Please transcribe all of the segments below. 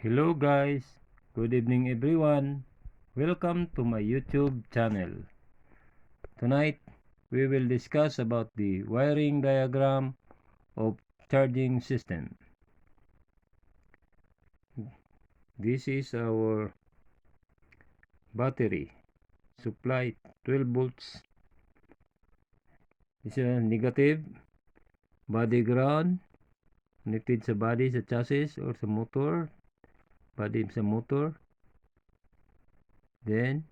Hello guys, good evening everyone. Welcome to my YouTube channel. Tonight, we will discuss about the wiring diagram of charging system. This is our battery. Supply 12 volts. This is a negative. Body ground. Connected sa body, sa chassis or sa motor. Body sa motor. Then,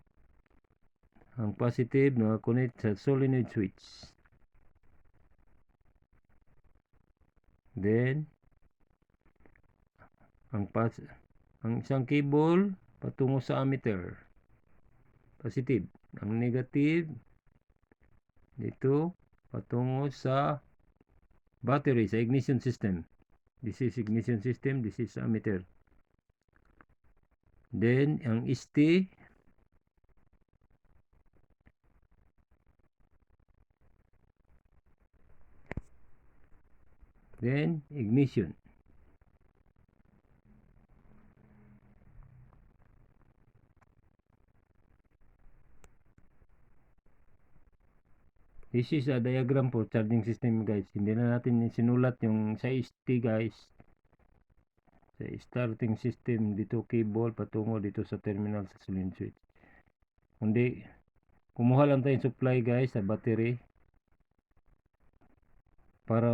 ang positive naka-connect sa solenoid switch. Then, ang isang cable patungo sa ammeter. Positive. Ang negative dito patungo sa battery, sa ignition system. This is ignition system, this is ammeter. Then, ang ST then ignition. This is a diagram for charging system guys. Hindi na natin sinulat yung sa ST guys. Sa starting system dito cable patungo dito sa terminal sa solenoid switch. Kundi kumuha lang tayong supply guys sa battery para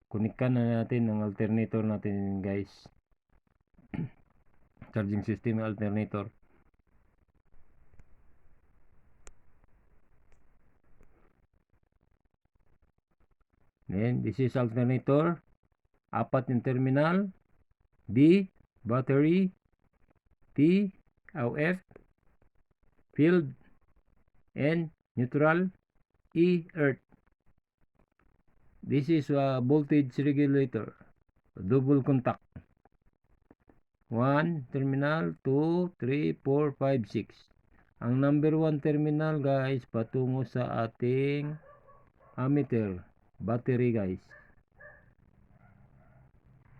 kunikkan na natin ang alternator natin guys. Charging system alternator. Then this is alternator. Apat yung terminal. B, battery. T, F, field. N, neutral. E, earth. This is a voltage regulator. Double contact. 1 terminal, 2, 3, 4, 5, 6. Ang number 1 terminal guys patungo sa ating ammeter, battery guys.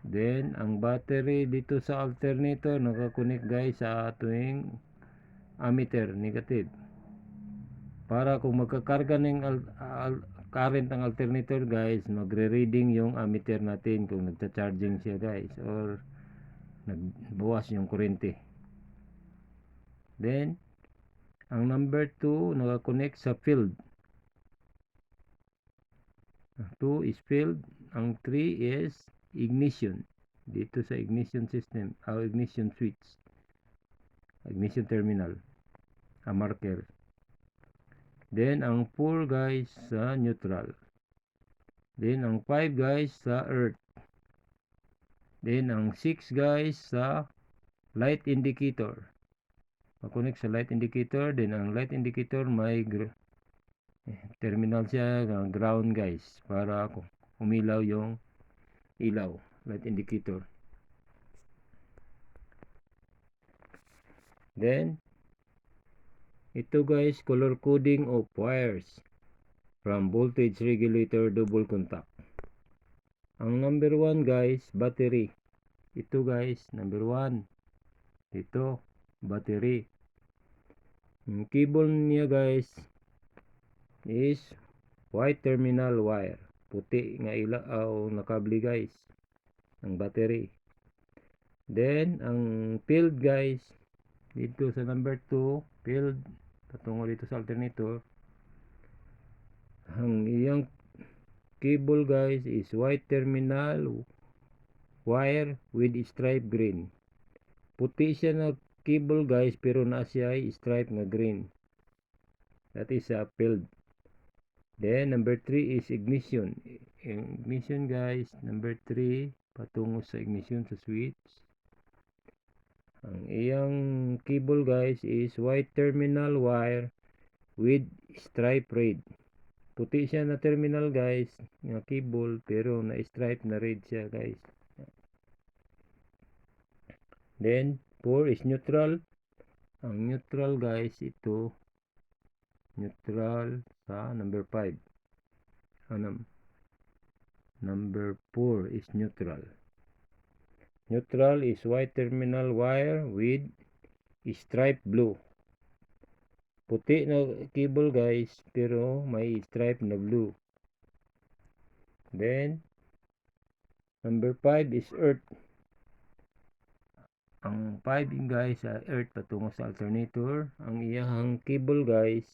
Then ang battery dito sa alternator nakakonect guys sa ating ammeter, negative. Para kung magkakarga ng current ang alternator guys, magre-reading yung ammeter natin kung nagcha-charging siya guys or nagbawas yung kuryente. Then ang number 2 naka-connect sa field. 2 is field. Ang 3 is ignition. Dito sa ignition system, ignition switch. Ignition terminal. A marker. Then ang 4 guys sa neutral. Then ang 5 guys sa earth. Then ang 6 guys sa light indicator. Mag-connect sa light indicator. Then ang light indicator may terminal siya, ground guys. Para umilaw yung ilaw. Light indicator. Then, ito guys, color coding of wires from voltage regulator double contact. Ang number 1 guys, battery. Ito guys, number 1. Ito, battery. Yung cable niya guys is white terminal wire. Puti nga ilaw na kable guys. Ang battery. Then, ang field guys, dito sa number 2, field, patungo dito sa alternator. Ang iyang cable guys is white terminal wire with stripe green. Puti siya na cable guys pero na siya ay stripe na green. That is a field. Then number 3 is ignition. Ignition guys, number 3 patungo sa ignition sa switch. Ang iyang cable guys is white terminal wire with stripe red. Puti siya na terminal guys, nga cable pero na stripe na red siya guys. Then 4 is neutral. Ang neutral guys ito neutral sa number 5. Number 4 is neutral. Neutral is white terminal wire with stripe blue. Puti na cable guys, pero may stripe na blue. Then, number 5 is earth. Ang 5 guys, earth patungo sa alternator. Ang iyahang cable guys,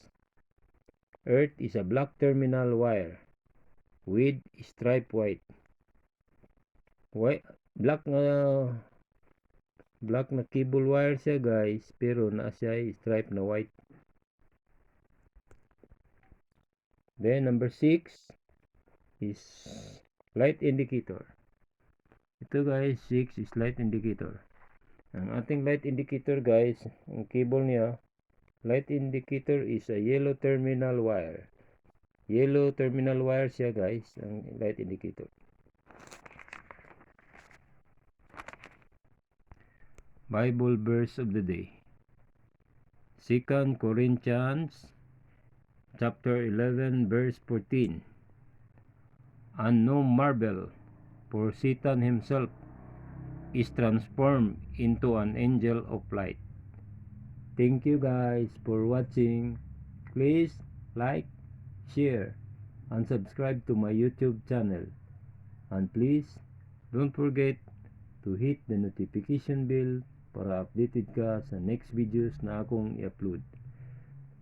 earth is a black terminal wire with stripe white. Black na cable wire siya guys, pero na siya stripe na white. Then number 6 is light indicator. Ito guys, 6 is light indicator. Ang ating light indicator guys, ang cable niya, light indicator is a yellow terminal wire. Yellow terminal wire siya guys, ang light indicator. Bible verse of the day. 2 Corinthians chapter 11 verse 14. And no marvel, for Satan himself is transformed into an angel of light. Thank you guys for watching. Please like, share, and subscribe to my YouTube channel. And please don't forget to hit the notification bell para updated ka sa next videos na akong i-upload.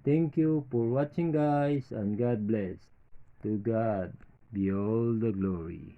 Thank you for watching guys, and God bless. To God be all the glory.